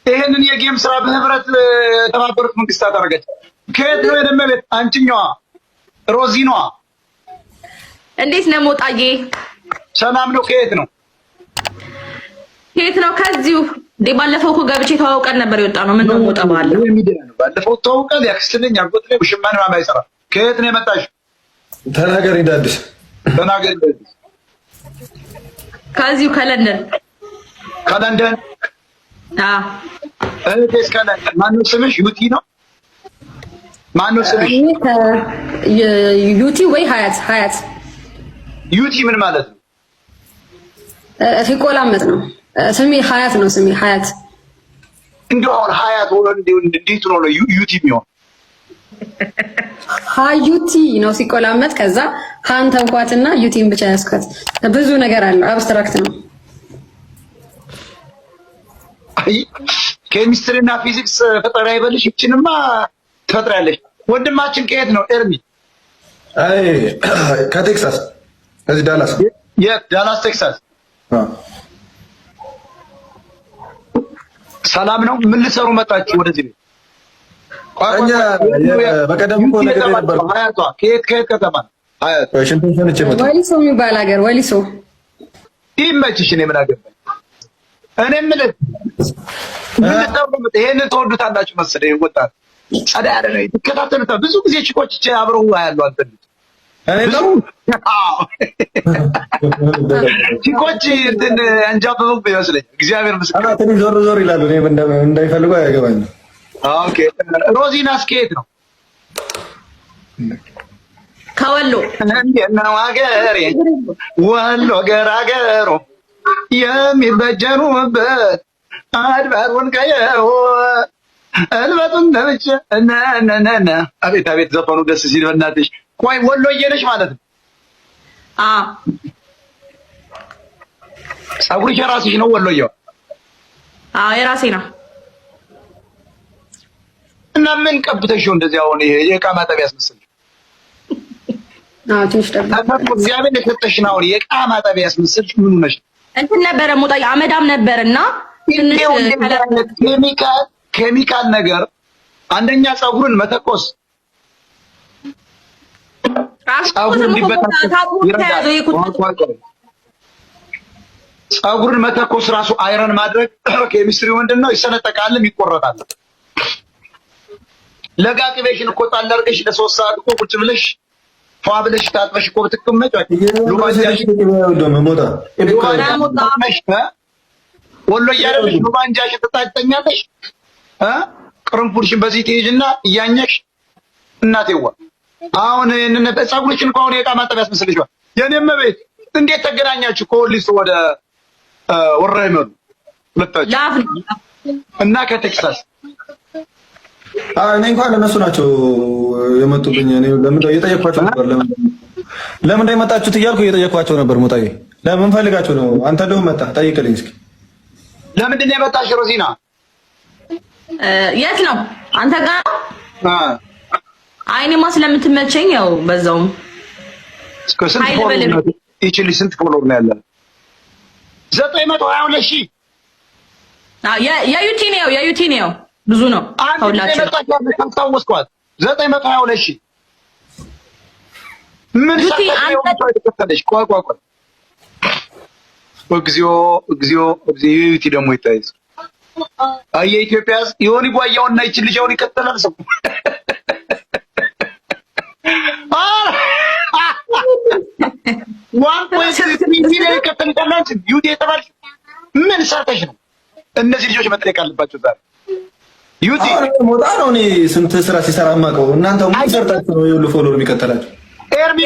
ይሄንን የጌም ስራ በህብረት የተባበሩት መንግስታት አደረገች። ከየት ነው የደመቤት? አንቺኛዋ ሮዚኗ እንዴት ነው ሞጣዬ? ሰላም ነው? ከየት ነው? ከየት ነው? ከዚሁ ባለፈው እኮ ገብቼ ተዋውቀን ነበር የወጣ ነው። ምን ነው ሞጣ ባለ ባለፈው ተዋውቀን ያክስትልኝ አጎት ላይ ውሽማን ማማ ይሰራ። ከየት ነው የመጣሽ? ተናገሪ እንዳዲስ ተናገሪ እንዳዲስ። ከዚሁ ከለንደን ከለንደን። እህቴስ ከለንደን። ማነው ስምሽ? ዩቲ ነው? ማነው ስምሽ? ዩቲ ወይ ሀያት? ሀያት ዩቲ ምን ማለት ነው? ሲቆላመጥ ነው። ስሜ ሀያት ነው። ስሜ ሀያት። እንደው አሁን ሀያት እንዴት ነው ዩቲ የሚሆን? ሀዩቲ ነው ሲቆላመጥ። ከዛ ሀን ተውኳትና ዩቲን ብቻ ያስኳት። ብዙ ነገር አለው። አብስትራክት ነው። አይ ኬሚስትሪ እና ፊዚክስ ፈጠራ አይበልሽ። ይችንማ ትፈጥሪያለሽ። ወንድማችን ከየት ነው? ኤርሚ። አይ ከቴክሳስ፣ እዚህ ዳላስ። የት? ዳላስ ቴክሳስ። ሰላም ነው። ምን ልሰሩ መጣችሁ ወደዚህ? እኛ በቀደም እኮ ነገር ነበር። ሀያቷ ከየት ከተማ? ሀያቷ ሽንቶን እቺ መጣ። ወሊሶ የሚባል ሀገር። ወሊሶ ይመችሽ። እኔ ምን አገባኝ? እኔ የምልህ ይሄንን ተወዱታላችሁ መሰለኝ። ወጣት ጸዳ ያለ ነው። ትከታተሉታል። ብዙ ጊዜ ቺኮች አብረው ያሉ አንተን ቺኮች እንትን አንጃበቡ ይመስለኝ። እግዚአብሔር ምስክር ትንሽ ዞር ዞር ይላሉ። እኔ እንዳይፈልጉ አይገባኝም። ኦኬ ሮዚናስ ከየት ነው? ከወሎ። እንዴት ነው ሀገሬ? ወሎ ገራገሩ የሚበጀኑበት አድባሩን ቀየው እልበቱን ለብቻ እነነነነ። አቤት አቤት ዘፈኑ ደስ ሲል በእናትሽ። ቆይ ወሎዬ ነሽ ማለት ነው? ፀጉርሽ የራስሽ ነው? ወሎዬው? የራሴ ነው። እና ምን ቀብተሽ ነው እንደዚህ? አሁን ይሄ የዕቃ ማጠቢያ ያስመስል? ትንሽ ደብተር እግዚአብሔር የሰጠሽን አሁን የዕቃ ማጠቢያ ያስመስል ምን ነሽ? እንትን ነበረ ሞጣ አመዳም ነበርና ትንሽ ኬሚካል ነገር አንደኛ ፀጉርን መተኮስ ፀጉርን መተኮስ ራሱ አይረን ማድረግ ኬሚስትሪ ምንድነው? ይሰነጠቃልም ይቆረጣል። ለጋ ቅቤሽን እኮ ጣል አድርገሽ ለ3 ሰዓት እኮ ቁጭ ብለሽ ፏ ብለሽ ታጥበሽ እኮ ብትቀመጪ ወሎ እያደረግሽ ሉባንጃሽን ትታጠኛለሽ። ቅርንፉድሽን በዚህ ትይዥና እያኘሽ እናቴዋ። አሁን እነ ፀጉርሽን እኮ አሁን የዕቃ ማጠቢያ ያስመስልሻል። የኔም ቤት እንዴት ተገናኛችሁ? ከወሊሶ ወደ ወራይመሩ ሁለታችሁ እና ከቴክሳስ? እኔ እንኳን እነሱ ናቸው የመጡብኝ። እኔ ለምን እየጠየኳቸው ነበር፣ ለምን እንዳይመጣችሁት እያልኩ እየጠየኳቸው ነበር። ሞጣዬ ለምን ፈልጋችሁ ነው? አንተ ደግሞ መጣ ጠይቅልኝ እስኪ። ለምንድን ነው የመጣሽ ሮዚና? የት ነው አንተ ጋር? አይኔማ ስለምትመቸኝ ያው በዛውም። እስከ ስንት ፎሎወር ነው ይችላል? ስንት ፎሎወር ነው ያለው? 922 ሺህ። የዩቲ ነው ብዙ ነው። ሁላችሁ ታውስኳት 922 ሺህ። ምን ተከተለሽ? ቆይ እግዚኦ ዩቲ ደግሞ ይታይስ። አይ የኢትዮጵያ ይሆን ይጓያውና ይችል ልጅ አሁን ይከተላል ሰው። ሚሊዮን ይከተልሻል። ዩቲ የተባልሽ ምን ሰርተሽ ነው? እነዚህ ልጆች መጠየቅ አለባቸው ዛሬ። ዩቲ ሞጣ ነው። እኔ ስንት ስራ ሲሰራ ማቀው። እናንተ ምን ሰርታችሁ ነው የሁሉ ፎሎወር የሚከተላችሁ? ኤርሚ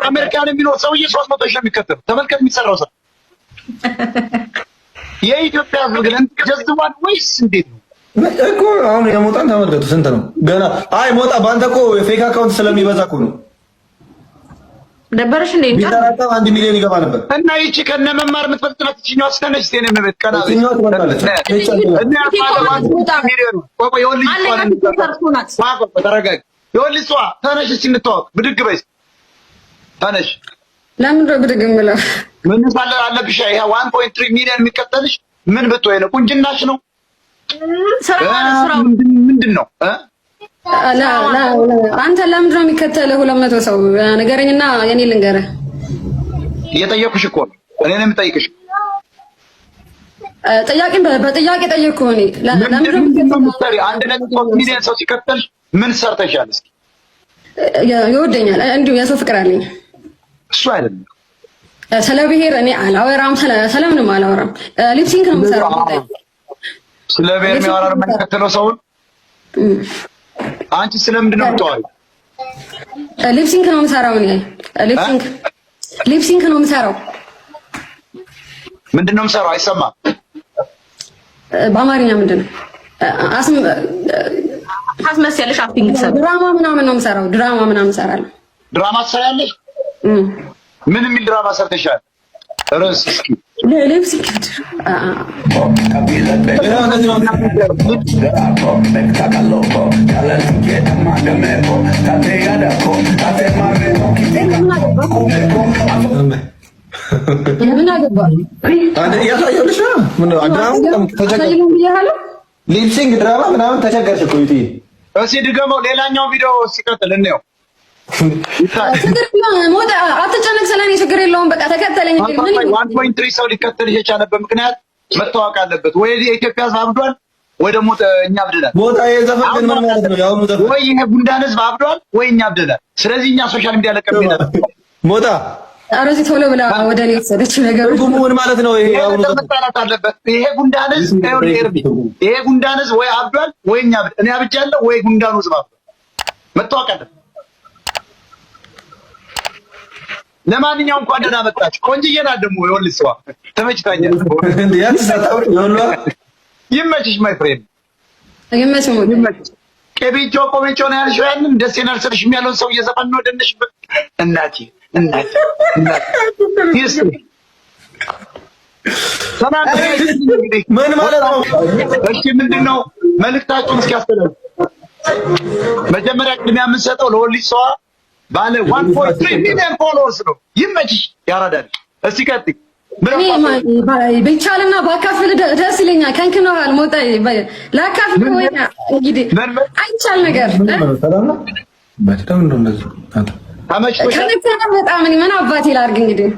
አሜሪካን የሚኖር ሰውዬ 300 ሺህ የሚከተለው ተመልከት። የሚሰራው ስራ የኢትዮጵያ ህዝብ ግን ጀዝዋን ወይስ እንዴት ነው እኮ? አሁን የሞጣን ተመልከቱ ስንት ነው ገና። አይ ሞጣ በአንተ እኮ ፌክ አካውንት ስለሚበዛ እኮ ነው። ደበረሽ እንዴ? ቢታራጣው 1 ሚሊዮን ይገባ ነበር። እና ይቺ ከነ መማር የምትፈልጥናት ይችኛው አስተነሽ ቴኔ መበት ቀና ይችኛው ትመጣለች። እና ይኸውልህ ተነሽ እስኪ እንተዋወቅ። ብድግ በይ ተነሽ። ለምን ነው ብድግ የምለው? ምን አለብሽ? ይሄ 1.3 ሚሊዮን የሚከተልሽ ምን ብትወይ ነው? ቁንጅናሽ ነው? ስራው ምንድን ነው? አንተ ለምንድን ነው የሚከተልህ 200 ሰው? ንገረኝና የኔ ልንገርህ። እየጠየኩሽ እኮ ነው። እኔ ነው የምጠይቅሽ። ጥያቄን በጥያቄ ጠየቅኩህ። እኔ ለምንድን ነው የምትከተልህ? 1.3 ሚሊዮን ሰው ሲከተልሽ ምን ሰርተሻል? እስኪ ይወደኛል፣ እንዲሁ የሰው ፍቅር አለኝ። እሱ አይደለም ስለ ብሔር እኔ አላወራም፣ ስለምንም አላወራም። ሊፕሲንክ ነው የምሰራው። ስለ ብሔር የሚያወራ ነው የምንከተለው ሰውን። አንቺ ስለምንድን ነው የምታወሪው? ሊፕሲንክ ነው የምሰራው እኔ። ሊፕሲንክ ነው የምሰራው። ምንድን ነው የምሰራው? አይሰማም። በአማርኛ ምንድን ነው? አስመሰለሽ አክቲንግ ትሰራ። ድራማ ምናምን ነው የምሰራው። ድራማ ምናምን እሰራለሁ። ድራማ ትሰሪያለሽ? ምን የሚል ድራማ ሰርተሻል? ርዕስ እስኪ ሊፕሲንክ ሊፕሲንግ ድራማ ምናምን ተቸገርሽ እኮ ዩቲ። እስኪ ድገመው። ሌላኛው ቪዲዮ ሲቀጥል እንየው። አትጨነቅ፣ ስለኔ ችግር የለውም። በቃ ተከተለኝ። 1.3 ሰው ሊከተልሽ የቻለበት ምክንያት መታወቅ አለበት። ወይ የኢትዮጵያ ሕዝብ አብዷል ወይ ደግሞ እኛ አብደናል። ሞጣ የዘፈን ግን ምን ማለት ነው? ያውኑ ዘፈን ወይ ይሄ ጉንዳን ሕዝብ አብዷል ወይ እኛ አብደናል። ስለዚህ እኛ ሶሻል ሚዲያ ለቀም ይላል። ሞጣ አረዚ ቶሎ ብላ ወደ እኔ ወሰደች ነገር ጉሙ ምን ማለት ነው? ይሄ ያውኑ መጣላት አለበት። ይሄ ጉንዳን ሕዝብ ይሄ ጉንዳን ሕዝብ ወይ አብዷል ወይ እኛ እኔ አብጃለሁ ወይ ጉንዳኑ ሕዝብ አብዷል። መታወቅ አለበት። ለማንኛውም እንኳን ደህና መጣች። ቆንጅዬ ናት ደግሞ ይኸውልሽ፣ ሰዋ ተመችታኛል። እንዴ ያንሳታው ይኸውልህ፣ ይመችሽ ማይ ፍሬንድ፣ ይመችሽ። ቀቢጆ ቆሜጮ ነው ያልሽው። ያንን ደስ ይናልስልሽ የሚያለውን ሰው እየዘፈን ነው ደንሽበት። እናቴ ምን ማለት ነው? እሺ ምንድነው መልእክታችሁን እስኪ አስተላልፉ። መጀመሪያ ቅድሚያ የምንሰጠው ለወሊድ ሰዋ ባለ 1.3 ሚሊዮን ፎሎወርስ ነው። ይመችሽ ያራዳል። እስቲ ቀጥይ። ቢቻልና ባካፍል ደስ ይለኛል። ከንክነዋል ሞጣ ላካፍል ወይ እንግዲህ አይቻል ነገር ሰላም ነው። በጣም ነው እንደዚህ ከንክነው በጣም እኔ ምን አባቴ ላድርግ እንግዲህ።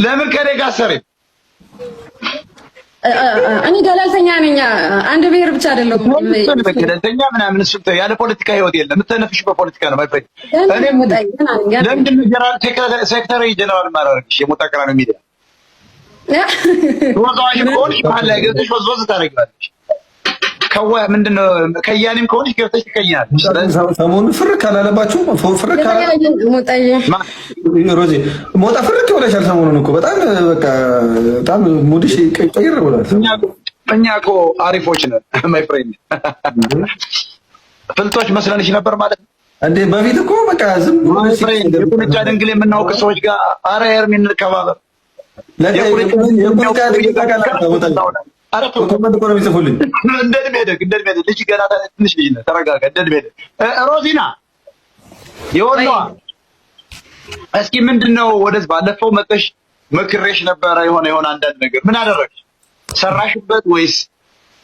ለምን ከኔ ጋር ሰሪ? እኔ ገለልተኛ ነኝ። አንድ ብሔር ብቻ አይደለም። ገለልተኛ ምናምን እሱ ያለ ፖለቲካ ህይወት የለም። የምትነፍሽ በፖለቲካ ነው ማይፈይ። ለምንድን ነው ጀነራል ሴክሬታሪ ጀነራል ማራርሽ የሞጣ ቀራ ነው ሚዲያ ወዛሽ ኮንሽ ባለ ገብተሽ ወዝወዝ ታደርጊያለሽ። ምንድነው ከያኔም ከሆነሽ ገብተሽ ትቀኛለሽ። ሰሞኑን ፍርክ ካላለባችሁ ፍርክ ካላለ ሮዚ ሞጣ ፍርክ ብለሻል። ሰሞኑን እኮ በጣም በቃ በጣም ሙድሽ ቀይር ብሏል። እኛ እኮ አሪፎች ነን ማይ ፍሬንድ። ፍልጦች መስለንሽ ነበር ማለት ነው እንዴ? በፊት እኮ በቃ ዝም ማይ ፍሬንድ የቁንጫ ድንግል የምናውቅ ሰዎች ጋር አረ ኤርሚ እንከባበር። የቁንጫ ድንግል ታውቃለህ? አረ ተው ኮመንት እኮ ነው የሚጽፉልኝ። እንደ እድሜ ሄደግ ልጅ ገና ትንሽ ልጅ ነህ። ተረጋጋ። እንደ እድሜ ሄደግ ሮዚና የወሎዋ እስኪ ምንድነው ወደዚህ ባለፈው መጥተሽ መክሬሽ ነበረ የሆነ አንዳንድ ነገር ምን አደረግሽ? ሰራሽበት ወይስ?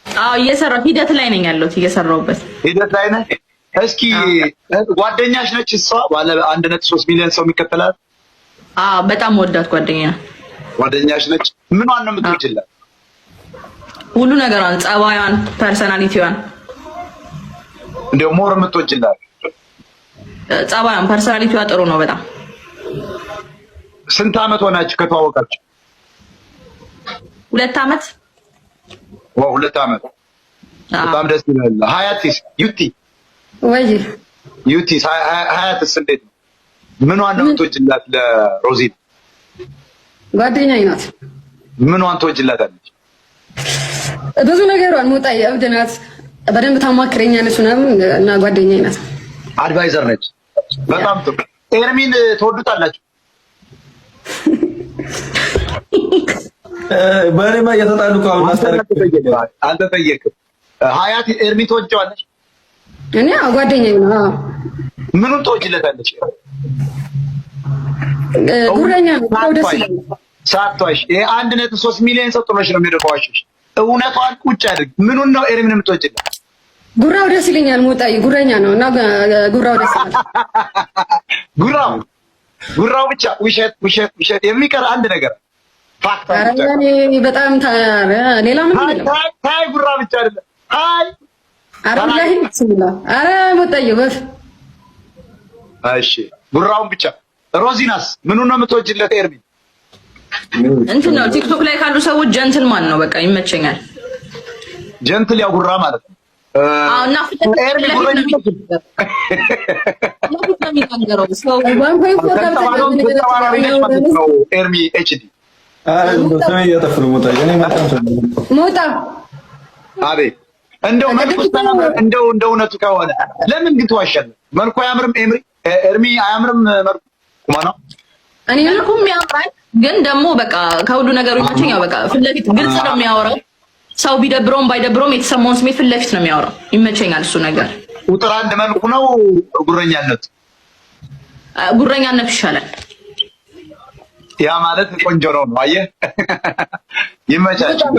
አዎ እየሰራሁ ሂደት ላይ ነኝ ያለሁት። እየሰራሁበት ሂደት ላይ ነኝ። እስኪ ጓደኛሽ ነች እሷ ባለ 1.3 ሚሊዮን ሰው የሚከተላት? አዎ በጣም ወዳት ጓደኛሽ ነች። ምኗን ነው የምትወጪላት? ሁሉ ነገሯን፣ ጸባዩን፣ ፐርሰናሊቲዋን እንደው ሞር የምትወጪላት? ጸባዩን፣ ፐርሰናሊቲዋ ጥሩ ነው በጣም። ስንት አመት ሆናችሁ ከተዋወቃችሁ? 2 አመት። ዋው 2 አመት በጣም ደስ ይላል። ሀያቲስ ዩቲስ ሀያትስ እንዴት ነው? ምኗን ነው የምትወጪላት ለሮዚን? ጓደኛዬ ናት። ምኗን ትወጪላታለች? ብዙ ነገሯን ሞጣ እብድ ናት። በደንብ ታማክረኛለች ምናምን እና ጓደኛዬ ናት። አድቫይዘር ነች። በጣም ጥሩ። ኤርሚን ትወዱታላችሁ? በእኔማ እየተጣሉ እኮ አሁን ማስታረቅ አንተ ጠየቅህ። ሀያት ኤርሚ ትወጂዋለሽ? እኔ ጓደኛዬ ነው። ምኑን ትወጂለታለች? ጉረኛ ነው። ደስ ይላል። ሳትዋሽ ይሄ 1.3 ሚሊዮን ሰው ጥሎሽ ነው የሚደፋዋሽ። እውነቷን ቁጭ አድርግ። ምኑን ነው ኤርሚን የምትወጪለት? ጉራው ደስ ይለኛል። ሞጣዬ ጉረኛ ነው እና ጉራው ደስ ይላል። ጉራው ብቻ ውሸት የሚቀር አንድ ነገር ፋክት በጣም ሌላ ምን ነው? ታይ ጉራ ብቻ አይደለም። ታይ አረ ሞጣዬ በፍ እሺ፣ ጉራውን ብቻ። ሮዚናስ ምኑን ነው የምትወጪለት ኤርሚን? እንትን ነው ቲክቶክ ላይ ካሉ ሰዎች ጀንትልማን ነው በቃ ይመቸኛል። ጀንትል ያው ጉራ ማለት ነው። እና ኤርሚ ኤችዲ ሞጣ አቤት። እንደው መልኩ እንደው እውነቱ ከሆነ ለምን ግን ትዋሻለህ? መልኩ አያምርም? ኤርሚ አያምርም መልኩ? ቁማ ነው እኔ መልኩም ያምራል፣ ግን ደግሞ በቃ ከሁሉ ነገሩ ይመቸኛል። በቃ ፊት ለፊት ግልጽ ነው የሚያወራው። ሰው ቢደብረውም ባይደብረውም የተሰማውን ስሜት ፊት ለፊት ነው የሚያወራው። ይመቸኛል እሱ ነገር። ቁጥር አንድ መልኩ ነው ጉረኛነት? ጉረኛነት ይሻላል። ያ ማለት ቆንጆ ነው። አየህ፣ ይመቻችሁ።